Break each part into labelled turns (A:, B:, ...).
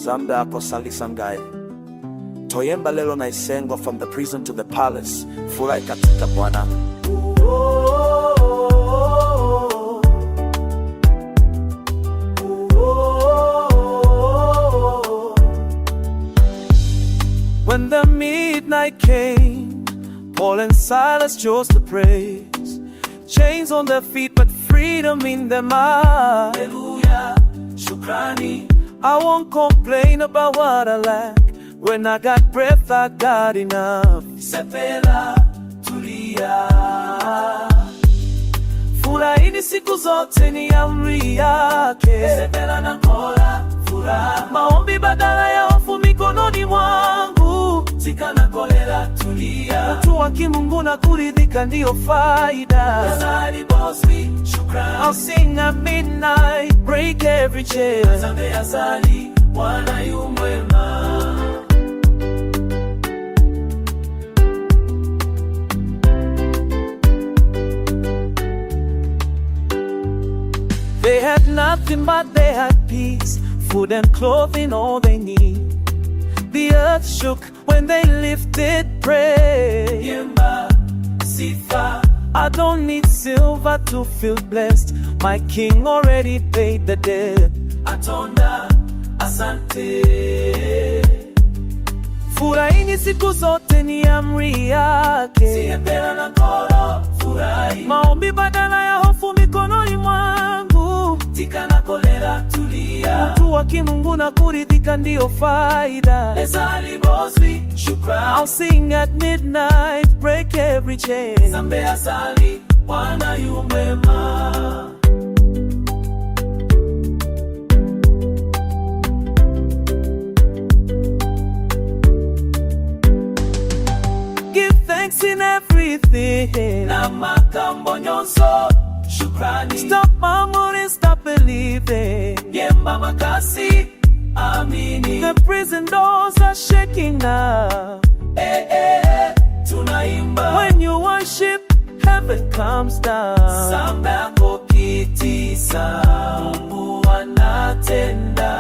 A: Zambe ako salisangaye. Toyemba lelo na isengo from the prison to the palace. Furahi katika Bwana. When the midnight came, Paul and Silas chose to praise. Chains on their feet, but freedom in their mind. Hallelujah, shukrani. I won't complain about what I lack. When I got breath, I got enough. Sepela, tulia. Furahini siku zote ni amri yake. Sepela na kola, furaha. Maombi badala ya hofu mikononi mwangu. Zika na kolera, tulia. Watu wa kimungu na kuridhika ndiyo faida. Asali bossy, shukrani. I'll sing at midnight, break every chain. Zambe asali, Bwana yu mwema. They had nothing but they had peace, food and clothing, all they need. The earth shook when they lifted praise. Yemba, sifa. I don't need silver to feel blessed. My king already paid the debt. Atonda, asante. Furahini siku zote ni amri yake. Siepela na kolo, furahi. Maombi badala ya hofu mikononi mwangu. Zika na kolera, tulia. Watu wa kimungu na kuridhika ndiyo faida. Ezali bossy, shukrani. I'll sing at midnight, break every chain. Zambe asali, Bwana yu mwema. Give thanks in everything. Na makambo nyonso, shukrani. Stop murmuring, stop believing. Yemba makasi, amini. The prison doors are shaking now. Tunaimba. When you worship, heaven comes down. Zambe ako kitisa, Mungu anatenda.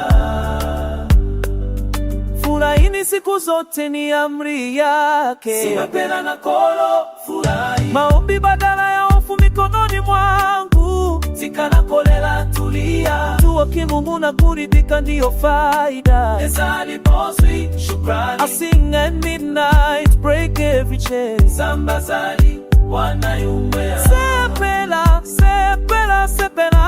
A: Furahini siku zote ni amri yake. Siepela na kolo, furahi. Maombi badala ya hofu mikononi mwangu. Zika na kolera, tulia. Watu wa kimungu na kuridhika ndiyo faida. Ezali bossy, shukrani. I sing at midnight, break every chain. Zamba zali, Bwana yu mwema. Sepela, sepela, sepela.